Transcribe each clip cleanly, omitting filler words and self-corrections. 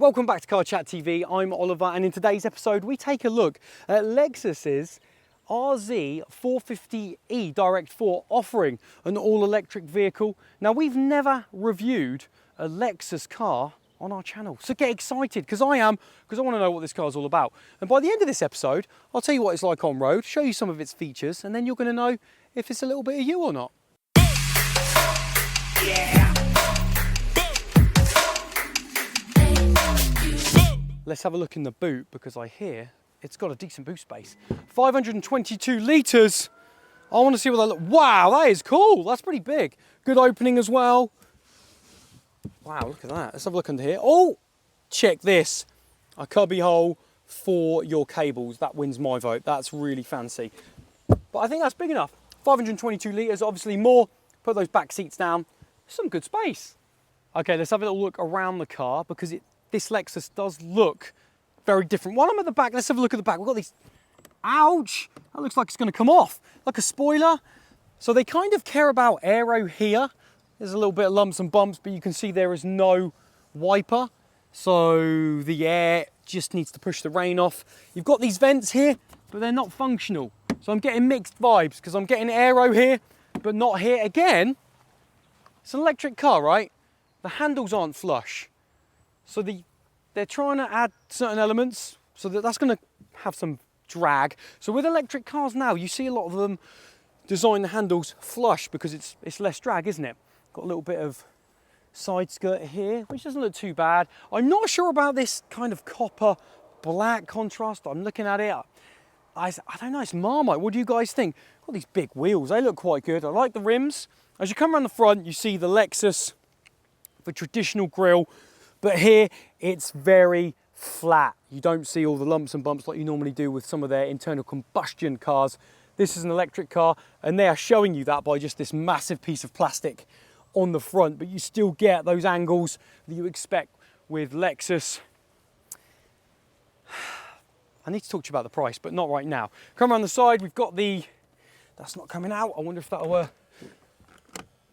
Welcome back to Car Chat TV. I'm Oliver, and in today's episode we take a look at Lexus's RZ 450e Direct 4 offering an all-electric vehicle. Now, we've never reviewed a Lexus car on our channel, so get excited, because I want to know what this car is all about. And by the end of this episode, I'll tell you what it's like on road, show you some of its features, and then you're going to know if it's a little bit of you or not. Yeah. Let's have a look in the boot, because I hear it's got a decent boot space. 522 litres. I want to see what that looks. Wow, that is cool. That's pretty big. Good opening as well. Wow, look at that. Let's have a look under here. Oh, check this. A cubby hole for your cables. That wins my vote. That's really fancy. But I think that's big enough. 522 litres, obviously more. Put those back seats down. Some good space. Okay, let's have a little look around the car, because this Lexus does look very different. While I'm at the back, let's have a look at the back. We've got these, ouch, that looks like it's gonna come off, like a spoiler. So they kind of care about aero here. There's a little bit of lumps and bumps, but you can see there is no wiper. So the air just needs to push the rain off. You've got these vents here, but they're not functional. So I'm getting mixed vibes, because I'm getting aero here, but not here. Again, it's an electric car, right? The handles aren't flush. So they're trying to add certain elements, so that's going to have some drag. So with electric cars now, you see a lot of them design the handles flush because it's less drag, isn't it? Got a little bit of side skirt here, which doesn't look too bad. I'm not sure about this kind of copper black contrast. I'm looking at it. I don't know, it's Marmite. What do you guys think? Got these big wheels, they look quite good. I like the rims. As you come around the front, you see the Lexus, the traditional grille. But here, it's very flat. You don't see all the lumps and bumps like you normally do with some of their internal combustion cars. This is an electric car, and they are showing you that by just this massive piece of plastic on the front, but you still get those angles that you expect with Lexus. I need to talk to you about the price, but not right now. Come around the side, we've got that's not coming out. I wonder if that'll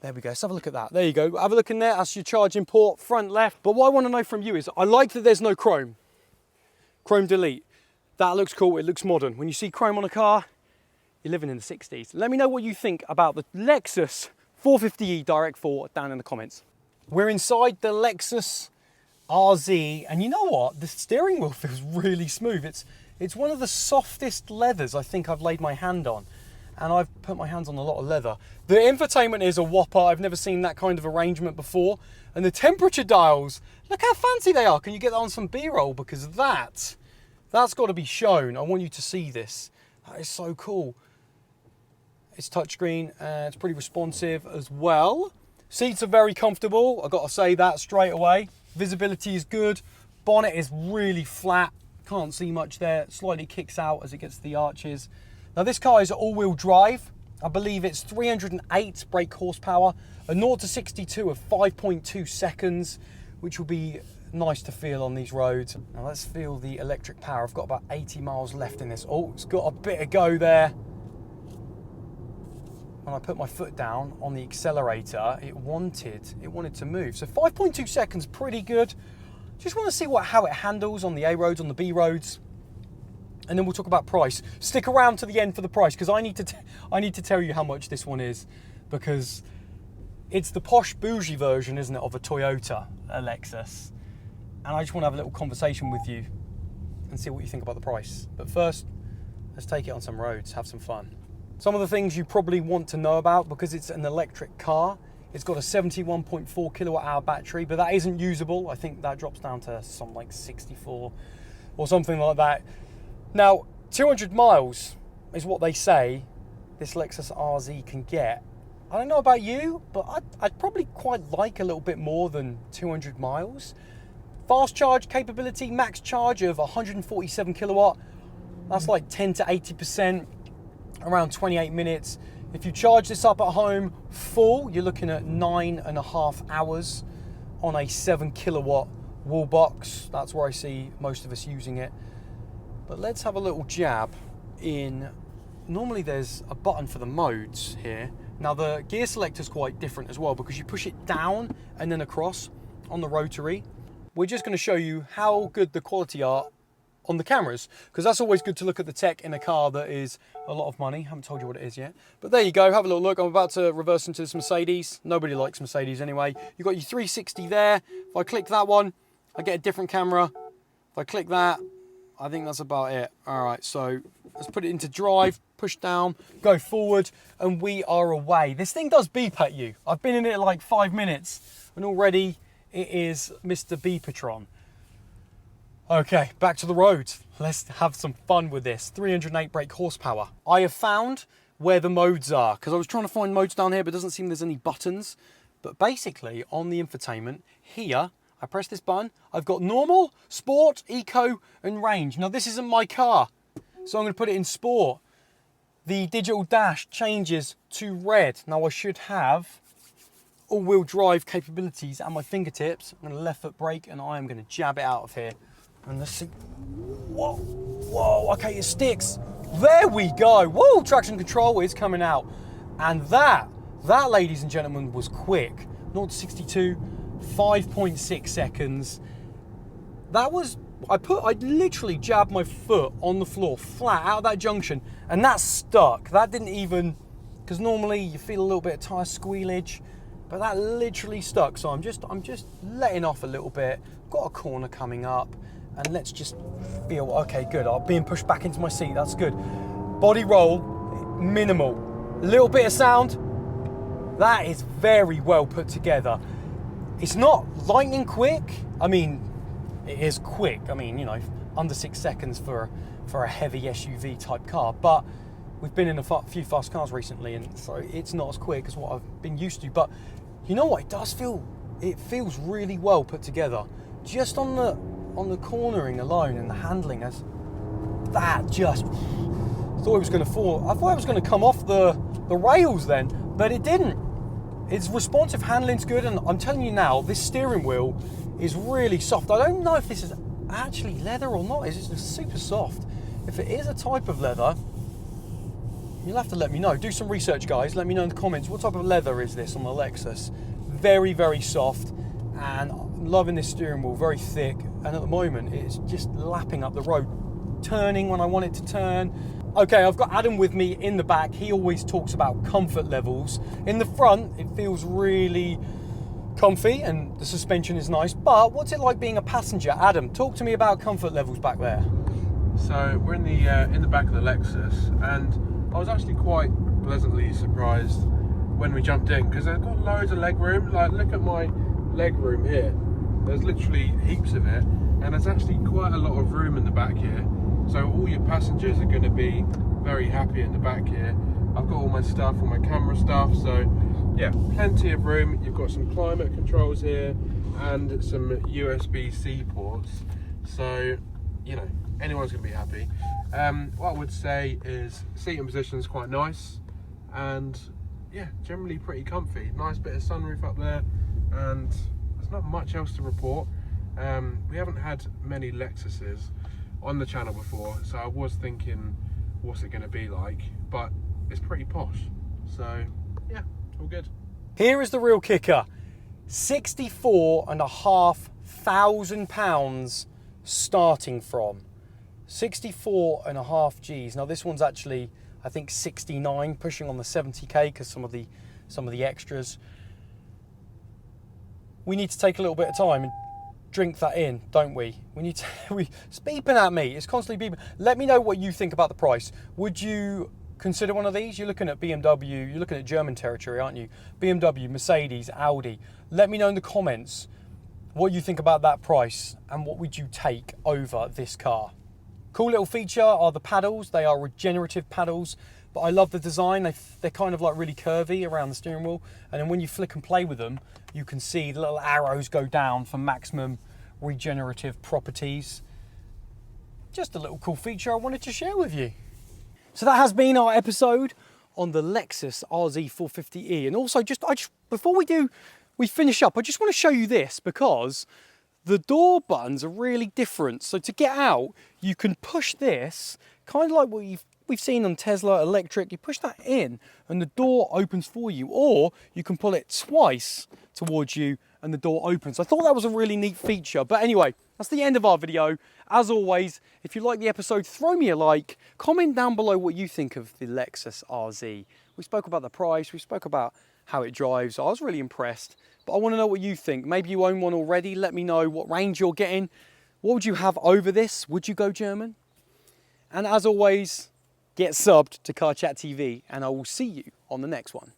there we go, let's have a look at that. There you go, have a look in there, that's your charging port, front left. But what I want to know from you is, I like that there's no chrome. Chrome delete. That looks cool, it looks modern. When you see chrome on a car, you're living in the 60s. Let me know what you think about the Lexus 450e Direct 4 down in the comments. We're inside the Lexus RZ, and you know what? The steering wheel feels really smooth. It's one of the softest leathers I think I've laid my hand on. And I've put my hands on a lot of leather. The infotainment is a whopper. I've never seen that kind of arrangement before. And the temperature dials, look how fancy they are. Can you get that on some B-roll? Because that's got to be shown. I want you to see this. That is so cool. It's touchscreen, it's pretty responsive as well. Seats are very comfortable. I've got to say that straight away. Visibility is good. Bonnet is really flat. Can't see much there. Slightly kicks out as it gets to the arches. Now this car is all-wheel drive. I believe it's 308 brake horsepower, a 0 to 62 of 5.2 seconds, which will be nice to feel on these roads. Now let's feel the electric power. I've got about 80 miles left in this. Oh, it's got a bit of go there. When I put my foot down on the accelerator, it wanted to move. So 5.2 seconds, pretty good. Just want to see how it handles on the A roads, on the B roads. And then we'll talk about price. Stick around to the end for the price, because I need to tell you how much this one is, because it's the posh bougie version, isn't it, of a Toyota, a Lexus. And I just want to have a little conversation with you and see what you think about the price. But first, let's take it on some roads, have some fun. Some of the things you probably want to know about, because it's an electric car. It's got a 71.4 kilowatt hour battery, but that isn't usable. I think that drops down to something like 64 or something like that. Now, 200 miles is what they say this Lexus RZ can get. I don't know about you, but I'd probably quite like a little bit more than 200 miles. Fast charge capability, max charge of 147 kilowatt. That's like 10 to 80%, around 28 minutes. If you charge this up at home full, you're looking at 9.5 hours on a 7 kilowatt wall box. That's where I see most of us using it. But let's have a little jab in. Normally there's a button for the modes here. Now the gear selector is quite different as well, because you push it down and then across on the rotary. we're just going to show you how good the quality are on the cameras, because that's always good to look at the tech in a car that is a lot of money. Haven't told you what it is yet, but there you go. Have a little look. I'm about to reverse into this Mercedes. Nobody likes Mercedes anyway. You've got your 360 there. If I click that one, I get a different camera. If I click that, I think that's about it. All right, so let's put it into drive, push down, go forward, and we are away. This thing does beep at you. I've been in it like 5 minutes, and already it is Mr. Beepatron. Okay, back to the road. Let's have some fun with this. 308 brake horsepower. I have found where the modes are, because I was trying to find modes down here, but it doesn't seem there's any buttons. But basically, on the infotainment, here, I press this button, I've got normal, sport, eco, and range. Now, this isn't my car, so I'm going to put it in sport. The digital dash changes to red. Now, I should have all-wheel drive capabilities at my fingertips. I'm going to left foot brake, and I am going to jab it out of here. And let's see. Whoa, whoa, okay, it sticks. There we go. Whoa, traction control is coming out. And that, ladies and gentlemen, was quick. 0 to 62, 5.6 seconds. That was, I literally jabbed my foot on the floor, flat out of that junction, and that stuck. That didn't even, because normally you feel a little bit of tire squealage, but that literally stuck. So I'm just letting off a little bit. Got a corner coming up. And let's just feel, okay, good. I'm being pushed back into my seat, that's good. Body roll, minimal. A little bit of sound, that is very well put together. It's not lightning quick. I mean, it is quick. I mean, you know, under 6 seconds for a heavy SUV type car, but we've been in a few fast cars recently, and so it's not as quick as what I've been used to. But you know what, it feels really well put together. Just on the cornering alone and the handling, that just thought it was going to fall. I thought it was going to come off the rails then, but it didn't. Its responsive handling's good, and I'm telling you now, this steering wheel is really soft. I don't know if this is actually leather or not. It's just super soft. If it is a type of leather, you'll have to let me know. Do some research, guys. Let me know in the comments, what type of leather is this on the Lexus? Very, very soft, and I'm loving this steering wheel, very thick, and at the moment it's just lapping up the road, turning when I want it to turn. Okay, I've got Adam with me in the back. He always talks about comfort levels. In the front, it feels really comfy and the suspension is nice, but what's it like being a passenger? Adam, talk to me about comfort levels back there. So we're in the back of the Lexus, and I was actually quite pleasantly surprised when we jumped in, because they've got loads of leg room. Like, look at my leg room here. There's literally heaps of it, and there's actually quite a lot of room in the back here. So all your passengers are going to be very happy in the back here. I've got all my stuff, all my camera stuff, so yeah, plenty of room. You've got some climate controls here and some USB-C ports, so you know, anyone's going to be happy. What I would say is seating position is quite nice, and yeah, generally pretty comfy. Nice bit of sunroof up there, and there's not much else to report. We haven't had many Lexuses on the channel before, so I was thinking, what's it going to be like? But it's pretty posh, so yeah, all good. Here is the real kicker: £64,500 starting from. 64.5 G's. Now this one's actually, I think, 69, pushing on the 70k because some of the extras. We need to take a little bit of time and drink that in, don't we? It's beeping at me. It's constantly beeping. Let me know what you think about the price. Would you consider one of these? You're looking at BMW, you're looking at German territory, aren't you? BMW, Mercedes, Audi. Let me know in the comments what you think about that price and what would you take over this car. Cool little feature are the paddles. They are regenerative paddles, but I love the design. They're kind of like really curvy around the steering wheel, and then when you flick and play with them, you can see the little arrows go down for maximum regenerative properties. Just a little cool feature I wanted to share with you. So that has been our episode on the Lexus RZ450e, and also before we finish up, I just want to show you this, because the door buttons are really different. So to get out, you can push this, kind of like what we've seen on Tesla electric. You push that in and the door opens for you, or you can pull it twice towards you and the door opens. I thought that was a really neat feature. But anyway, that's the end of our video. As always, if you like the episode, throw me a like. Comment down below what you think of the Lexus RZ. We spoke about the price, we spoke about how it drives. I was really impressed, but I want to know what you think. Maybe you own one already. Let me know what range you're getting. What would you have over this? Would you go German? And as always, get subbed to Car Chat TV, and I will see you on the next one.